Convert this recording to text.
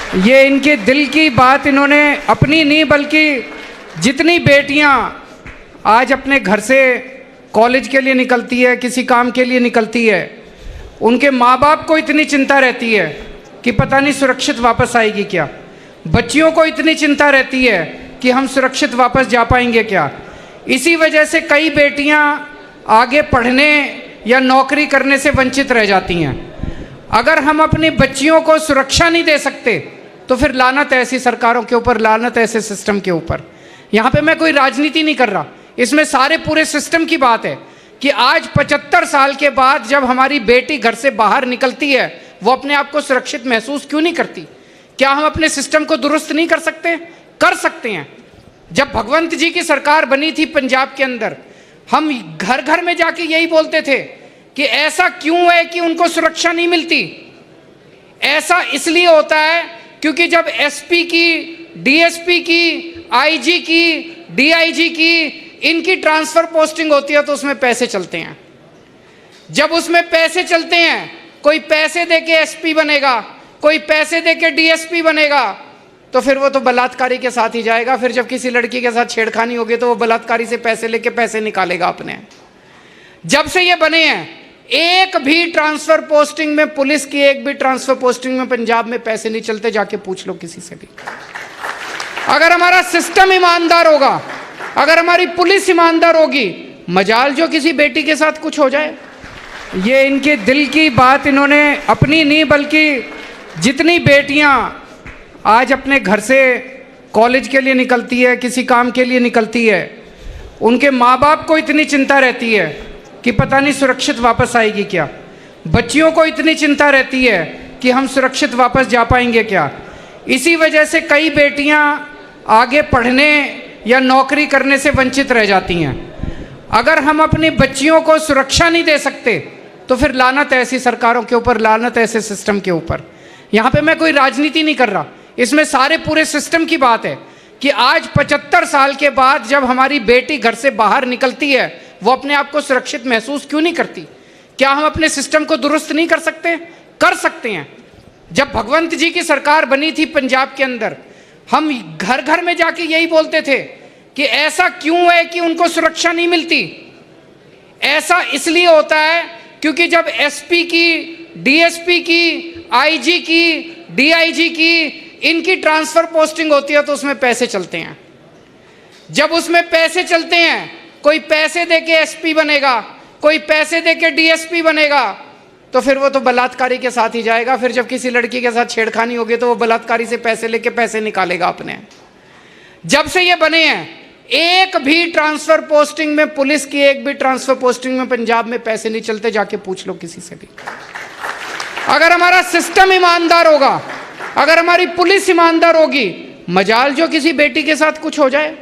ये इनके दिल की बात इन्होंने अपनी नहीं बल्कि जितनी बेटियां आज अपने घर से कॉलेज के लिए निकलती है, किसी काम के लिए निकलती है, उनके माँ बाप को इतनी चिंता रहती है कि पता नहीं सुरक्षित वापस आएगी क्या। बच्चियों को इतनी चिंता रहती है कि हम सुरक्षित वापस जा पाएंगे क्या। इसी वजह से कई बेटियां आगे पढ़ने या नौकरी करने से वंचित रह जाती हैं। अगर हम अपनी बच्चियों को सुरक्षा नहीं दे सकते तो फिर लानत है ऐसी सरकारों के ऊपर, लानत है ऐसे सिस्टम के ऊपर। यहाँ पे मैं कोई राजनीति नहीं कर रहा, इसमें सारे पूरे सिस्टम की बात है कि आज 75 साल के बाद जब हमारी बेटी घर से बाहर निकलती है वो अपने आप को सुरक्षित महसूस क्यों नहीं करती। क्या हम अपने सिस्टम को दुरुस्त नहीं कर सकते? कर सकते हैं। जब भगवंत जी की सरकार बनी थी पंजाब के अंदर, हम घर घर में जाके यही बोलते थे कि ऐसा क्यों है कि उनको सुरक्षा नहीं मिलती। ऐसा इसलिए होता है क्योंकि जब एसपी की, डीएसपी की, आईजी की, डीआईजी की, इनकी ट्रांसफर पोस्टिंग होती है तो उसमें पैसे चलते हैं। जब उसमें पैसे चलते हैं, कोई पैसे देके एसपी बनेगा, कोई पैसे देके डीएसपी बनेगा, तो फिर वो तो बलात्कारी के साथ ही जाएगा। फिर जब किसी लड़की के साथ छेड़खानी होगी तो वो बलात्कारी से पैसे लेके पैसे निकालेगा अपने। जब से ये बने हैं, एक भी ट्रांसफर पोस्टिंग में, पुलिस की एक भी ट्रांसफर पोस्टिंग में पंजाब में पैसे नहीं चलते। जाके पूछ लो किसी से भी। अगर हमारा सिस्टम ईमानदार होगा, अगर हमारी पुलिस ईमानदार होगी, मजाल जो किसी बेटी के साथ कुछ हो जाए। ये इनके दिल की बात इन्होंने अपनी नहीं बल्कि जितनी बेटियां आज अपने घर से कॉलेज के लिए निकलती है, किसी काम के लिए निकलती है, उनके माँ बाप को इतनी चिंता रहती है कि पता नहीं सुरक्षित वापस आएगी क्या। बच्चियों को इतनी चिंता रहती है कि हम सुरक्षित वापस जा पाएंगे क्या। इसी वजह से कई बेटियां आगे पढ़ने या नौकरी करने से वंचित रह जाती हैं। अगर हम अपनी बच्चियों को सुरक्षा नहीं दे सकते तो फिर लानत है ऐसी सरकारों के ऊपर, लानत है ऐसे सिस्टम के ऊपर। यहाँ पे मैं कोई राजनीति नहीं कर रहा, इसमें सारे पूरे सिस्टम की बात है कि आज 75 साल के बाद जब हमारी बेटी घर से बाहर निकलती है वो अपने आप को सुरक्षित महसूस क्यों नहीं करती। क्या हम अपने सिस्टम को दुरुस्त नहीं कर सकते? कर सकते हैं। जब भगवंत जी की सरकार बनी थी पंजाब के अंदर, हम घर घर में जाके यही बोलते थे कि ऐसा क्यों है कि उनको सुरक्षा नहीं मिलती। ऐसा इसलिए होता है क्योंकि जब एसपी की, डीएसपी की, आईजी की, डीआईजी की, इनकी ट्रांसफर पोस्टिंग होती है तो उसमें पैसे चलते हैं। जब उसमें पैसे चलते हैं, कोई पैसे देके एसपी बनेगा, कोई पैसे देके डीएसपी बनेगा, तो फिर वो तो बलात्कारी के साथ ही जाएगा। फिर जब किसी लड़की के साथ छेड़खानी होगी तो वो बलात्कारी से पैसे लेके पैसे निकालेगा अपने। जब से ये बने हैं, एक भी ट्रांसफर पोस्टिंग में, पुलिस की एक भी ट्रांसफर पोस्टिंग में पंजाब में पैसे नहीं चलते। जाके पूछ लो किसी से भी। अगर हमारा सिस्टम ईमानदार होगा, अगर हमारी पुलिस ईमानदार होगी, मजाल जो किसी बेटी के साथ कुछ हो जाए।